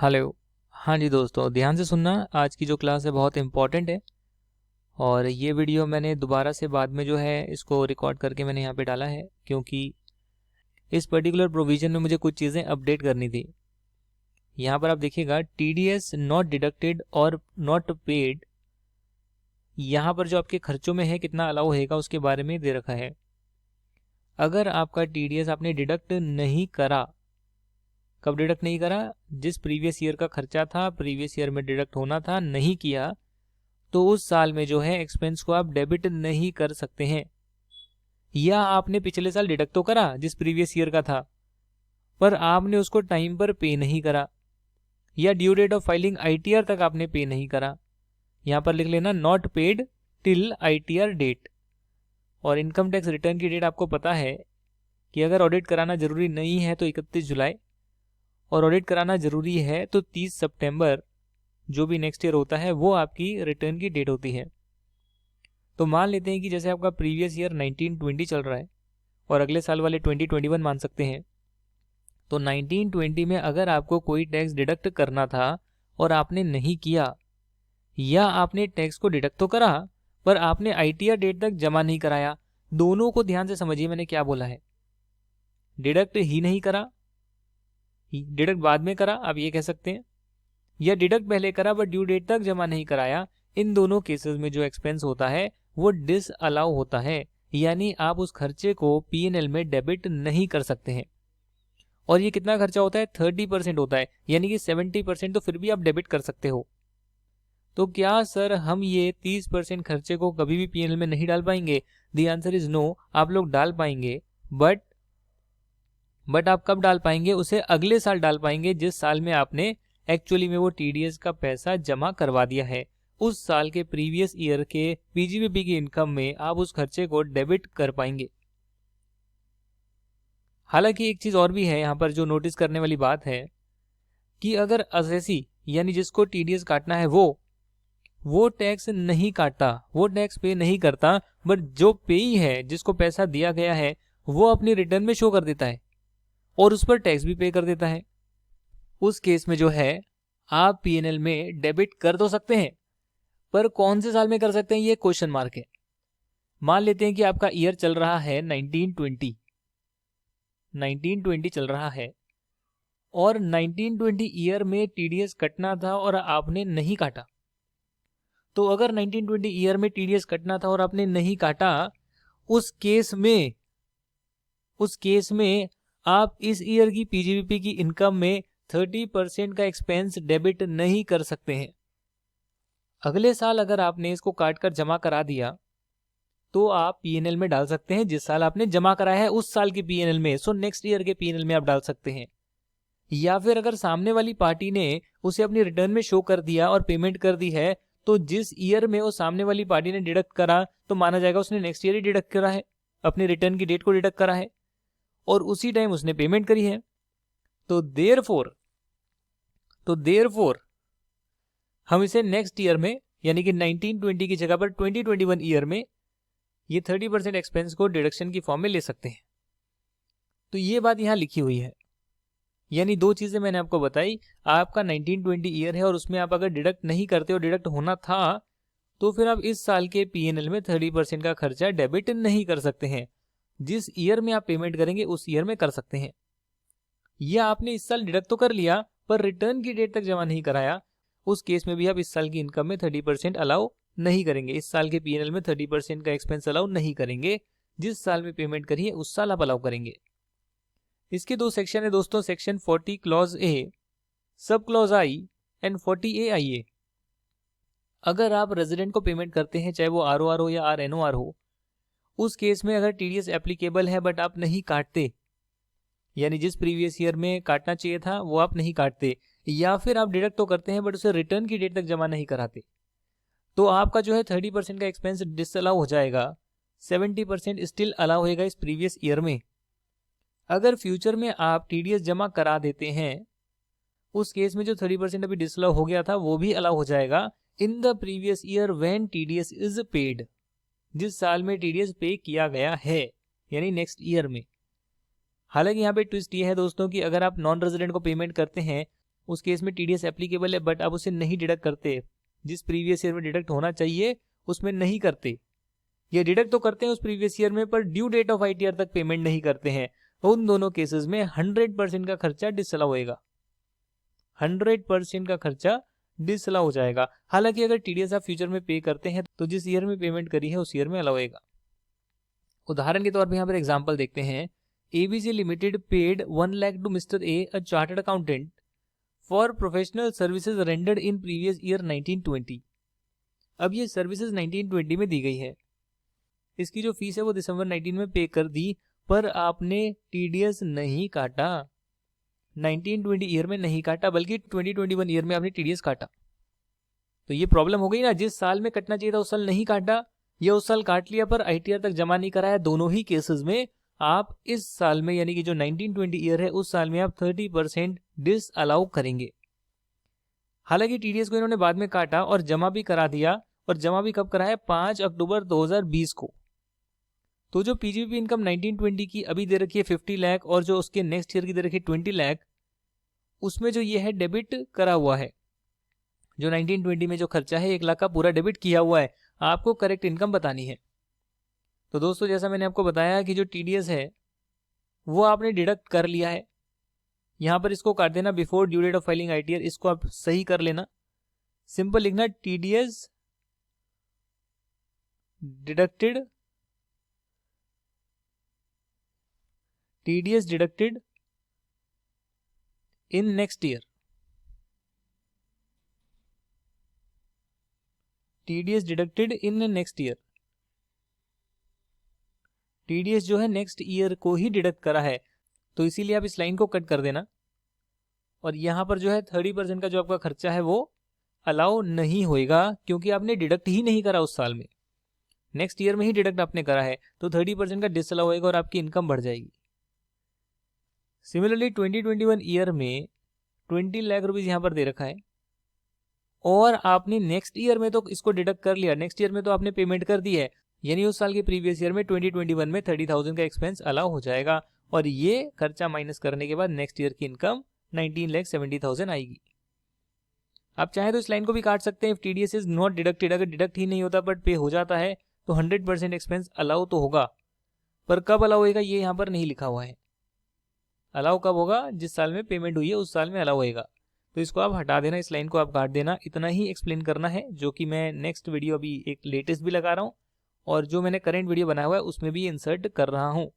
Hello. हाँ जी दोस्तों, ध्यान से सुनना। आज की जो क्लास है बहुत इम्पॉर्टेंट है और ये वीडियो मैंने दोबारा से बाद में जो है इसको रिकॉर्ड करके मैंने यहाँ पे डाला है, क्योंकि इस पर्टिकुलर प्रोविज़न में मुझे कुछ चीज़ें अपडेट करनी थी। यहाँ पर आप देखिएगा TDS नॉट डिडक्टेड और नॉट पेड, यहाँ पर जो आपके खर्चों में है कितना अलाउ होगा उसके बारे में दे रखा है। अगर आपका TDS आपने डिडक्ट नहीं करा, कब डिडक्ट नहीं करा? जिस प्रीवियस ईयर का खर्चा था, प्रीवियस ईयर में डिडक्ट होना था, नहीं किया, तो उस साल में जो है एक्सपेंस को आप डेबिट नहीं कर सकते हैं। या आपने पिछले साल डिडक्ट तो करा जिस प्रीवियस ईयर का था, पर आपने उसको टाइम पर पे नहीं करा, या due date of filing ITR तक आपने पे नहीं करा। यहाँ पर लिख लेना not paid till ITR date. और इनकम टैक्स रिटर्न की डेट आपको पता है कि अगर ऑडिट कराना जरूरी नहीं है तो 31 जुलाई, और ऑडिट कराना जरूरी है तो 30 सितंबर, जो भी नेक्स्ट ईयर होता है वो आपकी रिटर्न की डेट होती है। तो मान लेते हैं कि जैसे आपका प्रीवियस ईयर 1920 चल रहा है और अगले साल वाले 2021 मान सकते हैं, तो 1920 में अगर आपको कोई टैक्स डिडक्ट करना था और आपने नहीं किया, या आपने टैक्स को डिडक्ट तो करा पर आपने ITR डेट तक जमा नहीं कराया, दोनों को ध्यान से समझिए मैंने क्या बोला है। डिडक्ट ही नहीं करा, डिडक्ट बाद में करा आप ये कह सकते हैं, या डिडक्ट पहले करा बट ड्यू डेट तक जमा नहीं कराया, इन दोनों केसेस में जो एक्सपेंस होता है वो डिस अलाउ होता है, यानी आप उस खर्चे को P&L में डेबिट नहीं कर सकते हैं। और ये कितना खर्चा होता है? 30% होता है, यानी कि 70% तो फिर भी आप डेबिट कर सकते हो। तो क्या सर हम ये 30% खर्चे को कभी भी P&L में नहीं डाल पाएंगे? द आंसर इज नो, आप लोग डाल पाएंगे, बट आप कब डाल पाएंगे? उसे अगले साल डाल पाएंगे जिस साल में आपने एक्चुअली में वो TDS का पैसा जमा करवा दिया है। उस साल के प्रीवियस ईयर के PGBP की इनकम में आप उस खर्चे को डेबिट कर पाएंगे। हालांकि एक चीज और भी है यहाँ पर जो नोटिस करने वाली बात है कि अगर असेसी यानी जिसको TDS काटना है वो टैक्स नहीं काटता, वो टैक्स पे नहीं करता, बट जो पेई है जिसको पैसा दिया गया है वो अपनी रिटर्न में शो कर देता है और उस पर टैक्स भी पे कर देता है, उस केस में जो है आप P&L में डेबिट कर तो सकते हैं, पर कौन से साल में कर सकते हैं ये क्वेश्चन मार्क है। मान लेते हैं कि आपका ईयर चल रहा है 1920 चल रहा है और 1920 ईयर में TDS कटना था और आपने नहीं काटा। तो अगर 1920 ईयर में TDS कटना था और आपने नहीं काटा, उस केस में आप इस ईयर की PGBP की इनकम में 30% का एक्सपेंस डेबिट नहीं कर सकते हैं। अगले साल अगर आपने इसको काट कर जमा करा दिया तो आप P&L में डाल सकते हैं जिस साल आपने जमा कराया है उस साल के P&L में, सो नेक्स्ट ईयर के P&L में आप डाल सकते हैं। या फिर अगर सामने वाली पार्टी ने उसे अपनी रिटर्न में शो कर दिया और पेमेंट कर दी है, तो जिस ईयर में वो सामने वाली पार्टी ने डिडक्ट करा तो माना जाएगा उसने नेक्स्ट ईयर ही डिडक्ट करा है, अपनी रिटर्न की डेट को डिडक्ट करा है और उसी टाइम उसने पेमेंट करी है। तो देयरफॉर हम इसे नेक्स्ट ईयर में यानी कि 1920 की जगह पर 2021 ईयर में ये 30% एक्सपेंस को डिडक्शन की फॉर्म में ले सकते हैं। तो ये बात यहाँ लिखी हुई है, यानी दो चीजें मैंने आपको बताई। आपका 1920 ईयर है और उसमें आप अगर डिडक्ट नहीं करते हो, डिडक्ट होना था, तो फिर आप इस साल के P&L में 30% का खर्चा डेबिट नहीं कर सकते हैं। जिस ईयर में आप पेमेंट करेंगे उस ईयर में कर सकते हैं। या आपने इस साल डिडक्ट तो कर लिया पर रिटर्न की डेट तक जमा नहीं कराया, उस केस में भी आप इस साल की इनकम में 30% अलाउ नहीं करेंगे, इस साल के P&L में 30% का एक्सपेंस अलाउ नहीं करेंगे। जिस साल में पेमेंट करी है उस साल आप अलाउ करेंगे। इसके दो सेक्शन है दोस्तों, section 40 clause A, sub clause I and 40A IA। अगर आप रेजिडेंट को पेमेंट करते हैं चाहे वो ROR हो या RNOR हो, उस केस में अगर TDS एप्लीकेबल है बट आप नहीं काटते, यानी जिस प्रीवियस ईयर में काटना चाहिए था वो आप नहीं काटते, या फिर आप डिडक्ट तो करते हैं बट उसे रिटर्न की डेट तक जमा नहीं कराते, तो आपका जो है 30% का एक्सपेंस डिसअलाउ हो जाएगा, 70% स्टिल अलाउ होगा इस प्रीवियस ईयर में। अगर फ्यूचर में आप TDS जमा करा देते हैं, उस केस में जो 30% अभी डिसअलाउ हो गया था वो भी अलाउ हो जाएगा in the previous year when TDS is paid, जिस साल में TDS पे किया गया है, यानी नेक्स्ट ईयर में। हालांकि यहाँ पे ट्विस्ट ये है दोस्तों कि अगर आप नॉन रेजिडेंट को पेमेंट करते हैं उस केस में टीडीएस एप्लीकेबल है, बट आप उसे नहीं डिडक्ट करते। जिस प्रीवियस ईयर में डिडक्ट होना चाहिए उसमें नहीं करते, ये डिडक्ट तो करते हैं उस प्रीवियस ईयर में, पर ड्यू डेट ऑफ आईटीआर तक पेमेंट नहीं करते हैं। उन दोनों केसेस में 100% का खर्चा डिसअलाउ होएगा, 100% का खर्चा डिसअलाउ हो जाएगा। हालांकि अगर टीडीएस आप फ्यूचर में पे करते हैं तो जिस ईयर में पेमेंट करी है उस ईयर में अलाउ होएगा। उदाहरण के तौर पे यहाँ पर एग्जाम्पल देखते हैं। ABC limited paid 1 lakh to Mister A, a chartered accountant, for professional services rendered in previous year 1920। अब ये सर्विसेज 1920 में दी गई है, इसकी जो फीस है वो दिसंबर 19 में पे कर दी, पर आपने टीडीएस नहीं काटा, 1920 ईयर में नहीं काटा, बल्कि 2021 ईयर में आपने टीडीएस काटा। तो ये प्रॉब्लम हो गई ना, जिस साल में कटना चाहिए था उस साल नहीं काटा, या उस साल काट लिया पर आईटीआर तक जमा नहीं कराया। दोनों ही केसेस में आप इस साल में, यानी कि जो 1920 ईयर है उस साल में आप 30% डिस अलाउ करेंगे। हालांकि टीडीएस को इन्होंने बाद में काटा और जमा भी करा दिया, और जमा भी कब कराया, 5 अक्टूबर 2020 को। तो जो पीजीपी इनकम 1920 की अभी दे रखी है 50 लाख, और जो उसके नेक्स्ट ईयर की दे रखी है 20 लाख, उसमें जो ये है डेबिट करा हुआ है। जो 1920 में जो खर्चा है 1 लाख का पूरा डेबिट किया हुआ है, आपको करेक्ट इनकम बतानी है। तो दोस्तों जैसा मैंने आपको बताया कि जो टीडीएस है वो आपने डिडक्ट कर लिया है, यहाँ पर इसको काट देना before due date of filing ITR, इसको आप सही कर लेना। सिंपल लिखना TDS deducted, TDS deducted in next year, TDS deducted in next year. TDS जो है नेक्स्ट ईयर को ही डिडक्ट करा है, तो इसीलिए आप इस लाइन को कट कर देना। और यहाँ पर जो है 30% का जो आपका खर्चा है वो अलाउ नहीं होएगा, क्योंकि आपने डिडक्ट ही नहीं करा उस साल में, नेक्स्ट ईयर में ही डिडक्ट आपने करा है, तो 30% का डिसअलाउ होएगा और आपकी इनकम बढ़ जाएगी। सिमिलरली 2021 ईयर में 20 लाख रुपीज यहाँ पर दे रखा है, और आपने नेक्स्ट ईयर में तो इसको डिडक्ट कर लिया, नेक्स्ट ईयर में तो आपने पेमेंट कर दी है, यानी उस साल के प्रीवियस ईयर में 2021 में 30,000 का एक्सपेंस अलाउ हो जाएगा, और ये खर्चा माइनस करने के बाद नेक्स्ट ईयर की इनकम 19,70,000 आएगी। आप चाहे तो इस लाइन को भी काट सकते हैं, if TDS is not deducted, अगर डिडक्ट ही नहीं होता बट पे हो जाता है तो 100% एक्सपेंस अलाउ तो होगा, पर कब अलाउ होगा ये यहाँ पर नहीं लिखा हुआ है। अलाउ कब होगा, जिस साल में पेमेंट हुई है उस साल में अलाउ होएगा। तो इसको आप हटा देना, इस लाइन को आप काट देना। इतना ही एक्सप्लेन करना है, जो कि मैं नेक्स्ट वीडियो अभी एक लेटेस्ट भी लगा रहा हूँ, और जो मैंने करंट वीडियो बनाया हुआ है उसमें भी इंसर्ट कर रहा हूँ।